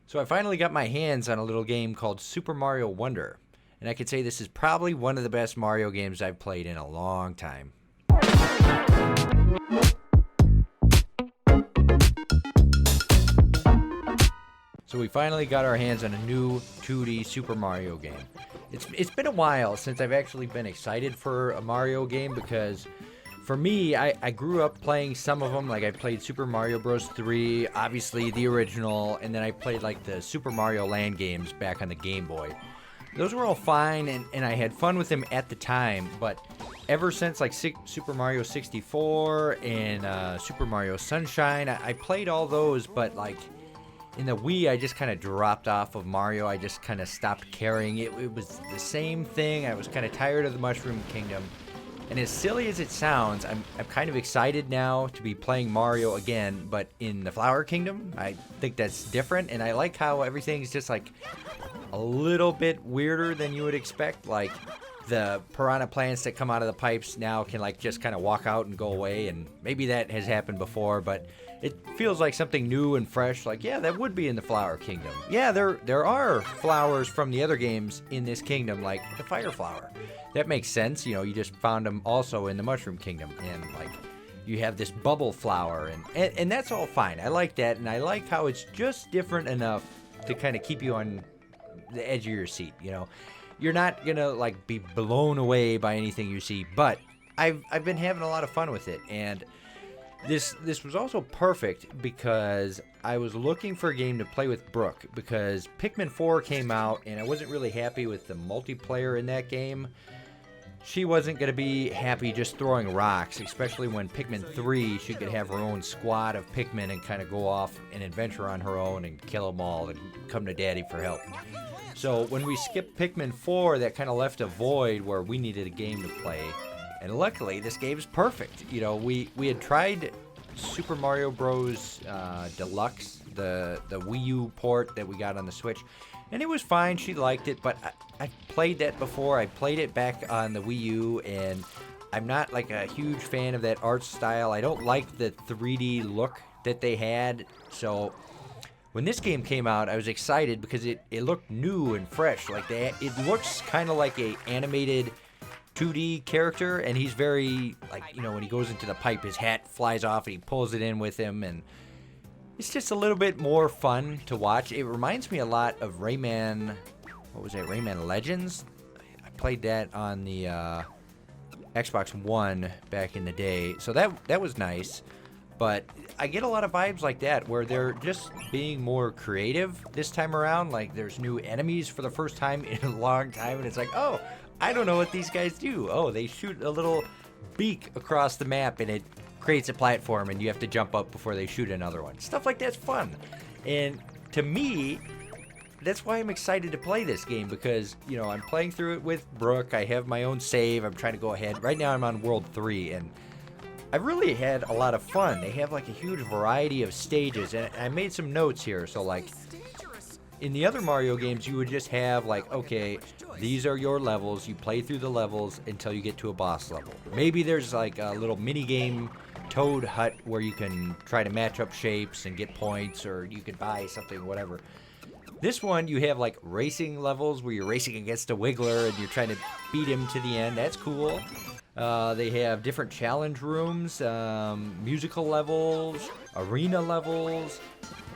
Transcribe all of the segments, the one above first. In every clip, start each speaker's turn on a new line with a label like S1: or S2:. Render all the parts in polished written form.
S1: So I finally got my hands on a little game called Super Mario Wonder, and I could say this is probably one of the best Mario games I've played in a long time. So we finally got our hands on a new 2D Super Mario game. It's been a while since I've actually been excited for a Mario game because for me, I grew up playing some of them. Like I played Super Mario Bros. 3, obviously the original, and then I played like the Super Mario Land games back on the Game Boy. Those were all fine, and I had fun with them at the time, but ever since like Super Mario 64 and Super Mario Sunshine, I played all those, but like in the Wii, I just kind of dropped off of Mario. I just kind of stopped caring. It was the same thing. I was kind of tired of the Mushroom Kingdom. And as silly as it sounds, I'm kind of excited now to be playing Mario again, but in the Flower Kingdom. I think that's different, and I like how everything's just like a little bit weirder than you would expect. Like the piranha plants that come out of the pipes now can like just kind of walk out and go away, and maybe that has happened before, but it feels like something new and fresh. Like, yeah, that would be in the Flower Kingdom. Yeah, there are flowers from the other games in this kingdom, like the Fire Flower. That makes sense. You know, you just found them also in the Mushroom Kingdom, and like you have this bubble flower, and that's all fine. I like that, and I like how it's just different enough to kind of keep you on the edge of your seat. You know, you're not gonna like be blown away by anything you see, but I've been having a lot of fun with it, and this was also perfect because I was looking for a game to play with Brooke because Pikmin 4 came out, and I wasn't really happy with the multiplayer in that game. She wasn't going to be happy just throwing rocks, especially when Pikmin 3, she could have her own squad of Pikmin and kind of go off and adventure on her own and kill them all and come to Daddy for help. So when we skipped Pikmin 4, that kind of left a void where we needed a game to play. And luckily, this game is perfect. You know, we had tried Super Mario Bros. Deluxe, the Wii U port that we got on the Switch, and it was fine. She liked it, but I played that before. I played it back on the Wii U, and I'm not like a huge fan of that art style. I don't like the 3D look that they had. So when this game came out, I was excited because it looked new and fresh. Like it looks kind of like a animated 2D character, and he's very, like, you know, when he goes into the pipe, his hat flies off and he pulls it in with him, and it's just a little bit more fun to watch. It reminds me a lot of Rayman, what was it, Rayman Legends? I played that on the Xbox One back in the day, so that was nice, but I get a lot of vibes like that, where they're just being more creative this time around. Like, there's new enemies for the first time in a long time, and it's like, oh, I don't know what these guys do. Oh, they shoot a little beak across the map, and it creates a platform, and you have to jump up before they shoot another one. Stuff like that's fun. And to me, that's why I'm excited to play this game, because, you know, I'm playing through it with Brooke. I have my own save. I'm trying to go ahead. Right now I'm on World 3, and I've really had a lot of fun. They have like a huge variety of stages, and I made some notes here. So like in the other Mario games, you would just have like, okay, these are your levels. You play through the levels until you get to a boss level. Maybe there's like a little mini game, Toad Hut, where you can try to match up shapes and get points, or you could buy something, whatever. This one, you have like racing levels where you're racing against a Wiggler and you're trying to beat him to the end. That's cool. They have different challenge rooms, musical levels, arena levels,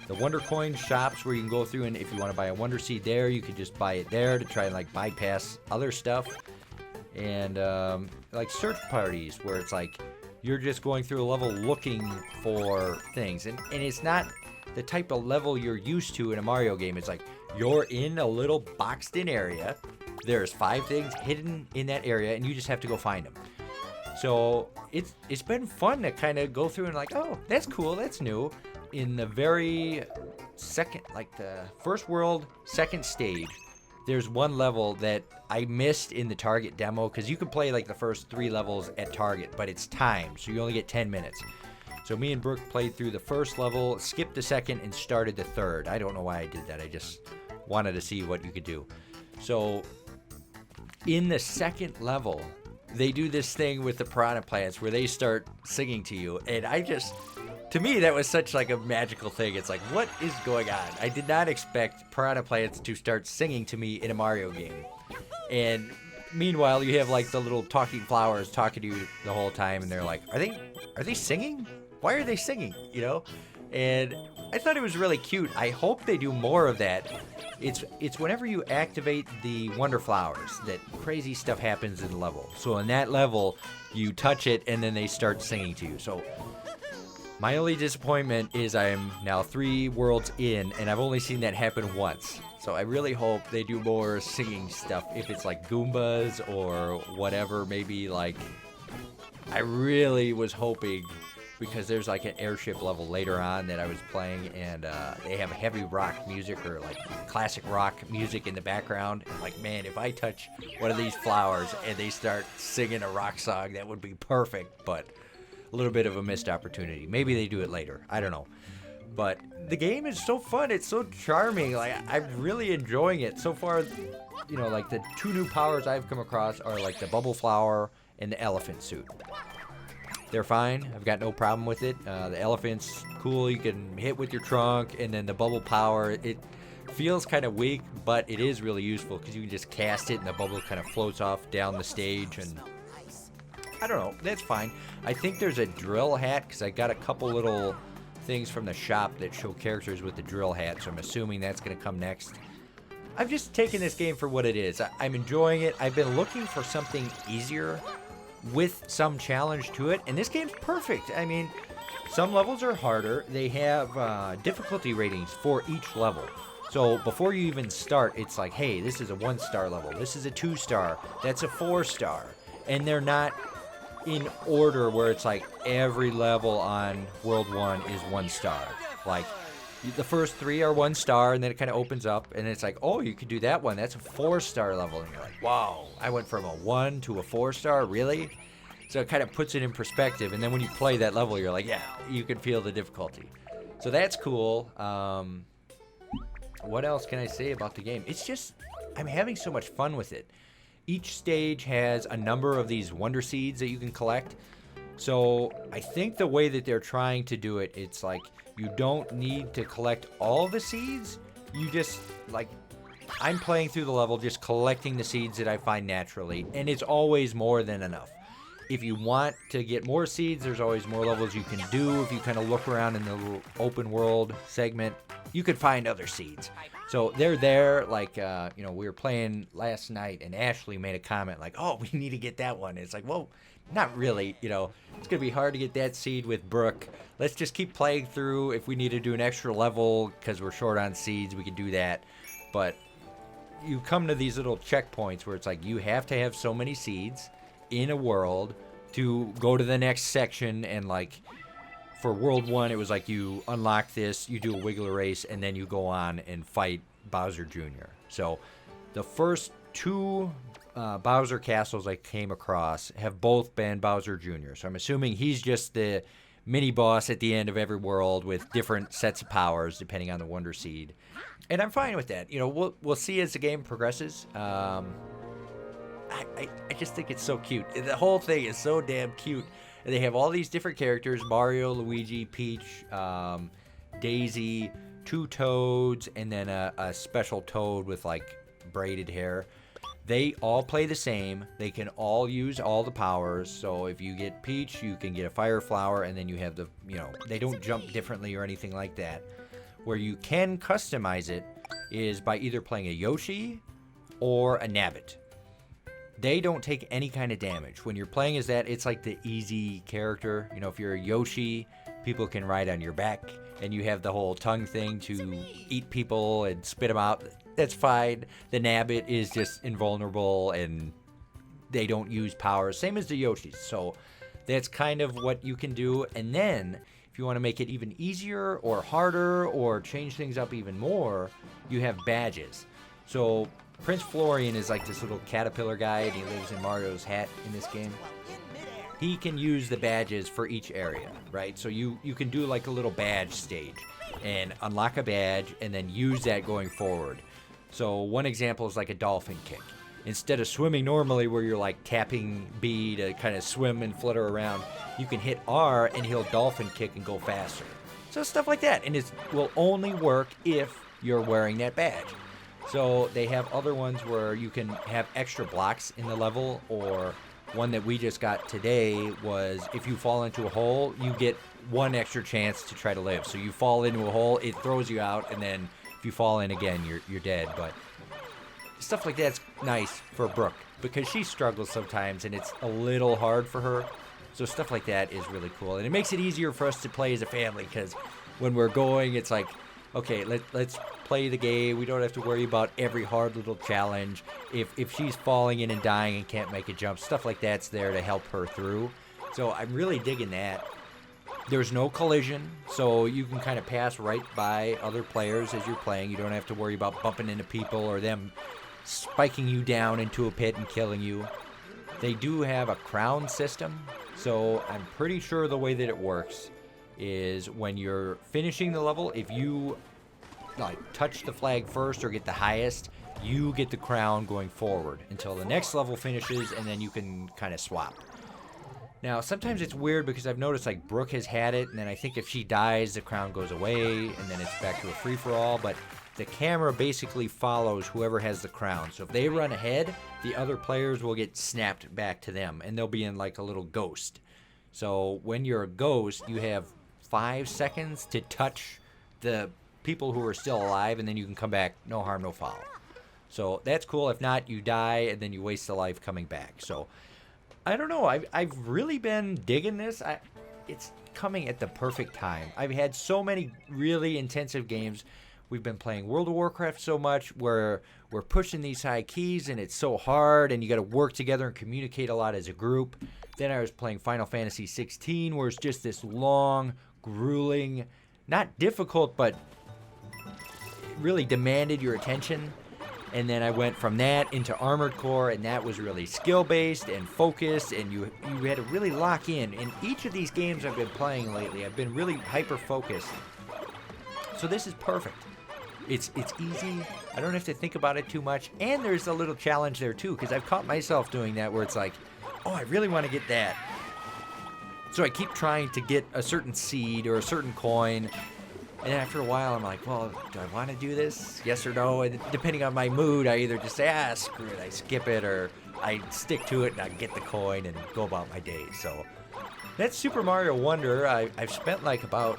S1: the Wonder Coin shops where you can go through, and if you want to buy a Wonder Seed there, you could just buy it there to try and like bypass other stuff. And like search parties where it's like you're just going through a level looking for things. And it's not the type of level you're used to in a Mario game. It's like you're in a little boxed in area. There's 5 things hidden in that area, and you just have to go find them. So it's been fun to kind of go through and like, oh, that's cool, that's new. In the very second, like the first world, second stage, there's one level that I missed in the Target demo, because you can play like the first 3 levels at Target, but it's timed, so you only get 10 minutes. So me and Brooke played through the first level, skipped the second, and started the third. I don't know why I did that. I just wanted to see what you could do. So in the second level, they do this thing with the piranha plants where they start singing to you, and To me, that was such like a magical thing. It's like, what is going on? I did not expect Piranha Plants to start singing to me in a Mario game. And meanwhile, you have like the little talking flowers talking to you the whole time, and they're like, are they singing? Why are they singing? You know? And I thought it was really cute. I hope they do more of that. It's whenever you activate the Wonder Flowers that crazy stuff happens in the level. So in that level, you touch it and then they start singing to you. So my only disappointment is I'm now 3 worlds in, and I've only seen that happen once. So I really hope they do more singing stuff. If it's like Goombas or whatever, maybe like... I really was hoping, because there's like an airship level later on that I was playing, and they have heavy rock music or like classic rock music in the background. And like, man, if I touch one of these flowers and they start singing a rock song, that would be perfect. But a little bit of a missed opportunity. Maybe they do it later. I don't know. But the game is so fun. It's so charming. Like, I'm really enjoying it. So far, you know, like the 2 new powers I've come across are like the bubble flower and the elephant suit. They're fine. I've got no problem with it. The elephant's cool. You can hit with your trunk. And then the bubble power, it feels kind of weak, but it is really useful because you can just cast it and the bubble kind of floats off down the stage. And I don't know. That's fine. I think there's a drill hat because I got a couple little things from the shop that show characters with the drill hat, so I'm assuming that's going to come next. I've just taken this game for what it is. I'm enjoying it. I've been looking for something easier with some challenge to it, and this game's perfect. I mean, some levels are harder. They have difficulty ratings for each level. So before you even start, it's like, hey, this is a 1-star level. This is a 2-star. That's a 4-star. And they're not in order where it's like every level on World 1 is 1 star. Like, the first 3 are 1 star, and then it kind of opens up, and it's like, oh, you could do that one. That's a 4-star level. And you're like, wow, I went from a 1 to a 4-star? Really? So it kind of puts it in perspective, and then when you play that level, you're like, yeah, you can feel the difficulty. So that's cool. What else can I say about the game? It's just, I'm having so much fun with it. Each stage has a number of these Wonder Seeds that you can collect. So I think the way that they're trying to do it, it's like you don't need to collect all the seeds. You just, like, I'm playing through the level just collecting the seeds that I find naturally, and it's always more than enough. If you want to get more seeds, there's always more levels you can do. If you kind of look around in the little open world segment, you could find other seeds. So they're there, like, you know, we were playing last night, and Ashley made a comment like, oh, we need to get that one. And it's like, well, not really, you know. It's going to be hard to get that seed with Brooke. Let's just keep playing through. If we need to do an extra level because we're short on seeds, we can do that. But you come to these little checkpoints where it's like you have to have so many seeds in a world to go to the next section. And, like, for World 1, it was like you unlock this, you do a Wiggler race, and then you go on and fight Bowser Jr. So the first 2 Bowser castles I came across have both been Bowser Jr. So I'm assuming he's just the mini-boss at the end of every world with different sets of powers depending on the Wonder Seed. And I'm fine with that. You know, we'll see as the game progresses. I just think it's so cute. The whole thing is so damn cute. They have all these different characters: Mario, Luigi, Peach, Daisy, 2 Toads, and then a special Toad with, like, braided hair. They all play the same. They can all use all the powers. So if you get Peach, you can get a Fire Flower, and then you have the, you know, they don't jump differently or anything like that. Where you can customize it is by either playing a Yoshi or a Nabbit. They don't take any kind of damage. When you're playing as that, it's like the easy character. You know, if you're a Yoshi, people can ride on your back, and you have the whole tongue thing to eat people and spit them out. That's fine. The Nabbit is just invulnerable, and they don't use powers. Same as the Yoshis. So that's kind of what you can do. And then, if you want to make it even easier or harder or change things up even more, you have badges. So Prince Florian is like this little caterpillar guy, and he lives in Mario's hat in this game. He can use the badges for each area, right? So you can do like a little badge stage and unlock a badge and then use that going forward. So one example is like a dolphin kick. instead of swimming normally where you're like tapping B to kind of swim and flutter around, you can hit R and he'll dolphin kick and go faster. So stuff like that. And it will only work if you're wearing that badge. So they have other ones where you can have extra blocks in the level, or one that we just got today was if you fall into a hole, you get one extra chance to try to live. So you fall into a hole, it throws you out, and then if you fall in again, you're dead. But stuff like that's nice for Brooke because she struggles sometimes and it's a little hard for her. So stuff like that is really cool. And it makes it easier for us to play as a family because when we're going, it's like, okay, let's play the game. We don't have to worry about every hard little challenge. If she's falling in and dying and can't make a jump, stuff like that's there to help her through. So I'm really digging that. There's no collision, so you can kind of pass right by other players as you're playing. You don't have to worry about bumping into people or them spiking you down into a pit and killing you. They do have a crown system, so I'm pretty sure the way that it works is when you're finishing the level, if you like touch the flag first or get the highest, you get the crown going forward until the next level finishes, and then you can kind of swap. Now, sometimes it's weird because I've noticed like Brooke has had it, and then I think if she dies, the crown goes away, and then it's back to a free-for-all, but the camera basically follows whoever has the crown. So if they run ahead, the other players will get snapped back to them, and they'll be in like a little ghost. So when you're a ghost, you have 5 seconds to touch the people who are still alive, and then you can come back, no harm, no foul. So that's cool. If not, you die, and then you waste a life coming back. So I don't know. I've really been digging this. It's coming at the perfect time. I've had so many really intensive games. We've been playing World of Warcraft so much where we're pushing these high keys, and it's so hard, and you got to work together and communicate a lot as a group. Then I was playing Final Fantasy 16, where it's just this long, grueling, not difficult, but really demanded your attention. And then I went from that into Armored Core, and that was really skill-based and focused, and you had to really lock in. In each of these games I've been playing lately, I've been really hyper-focused. So this is perfect. It's easy. I don't have to think about it too much. And there's a little challenge there, too, because I've caught myself doing that where it's like, oh, I really want to get that. So I keep trying to get a certain seed or a certain coin. And after a while, I'm like, well, do I want to do this? Yes or no? And depending on my mood, I either just say, screw it, I skip it, or I stick to it and I get the coin and go about my day. So that's Super Mario Wonder. I've spent like about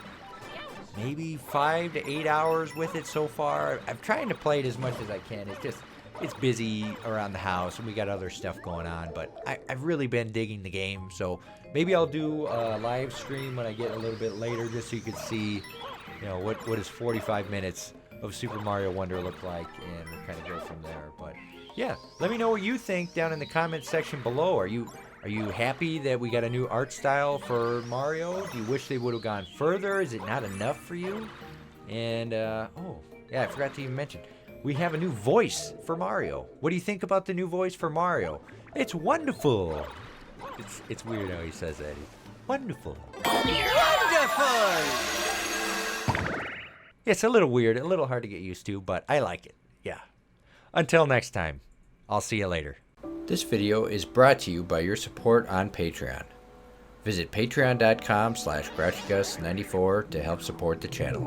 S1: maybe 5 to 8 hours with it so far. I'm trying to play it as much as I can. It's busy around the house and we got other stuff going on, but I've really been digging the game. So maybe I'll do a live stream when I get a little bit later just so you can see, you know, what does 45 minutes of Super Mario Wonder look like, and we'll kind of go from there. But yeah, let me know what you think down in the comment section below. Are you happy that we got a new art style for Mario? Do you wish they would have gone further? Is it not enough for you? And oh yeah, I forgot to even mention, we have a new voice for Mario. What do you think about the new voice for Mario? It's wonderful. It's weird how he says that. Wonderful. Wonderful. It's a little weird, a little hard to get used to, but I like it. Yeah. Until next time, I'll see you later. This video is brought to you by your support on Patreon. Visit patreon.com/GrouchyGus94 to help support the channel.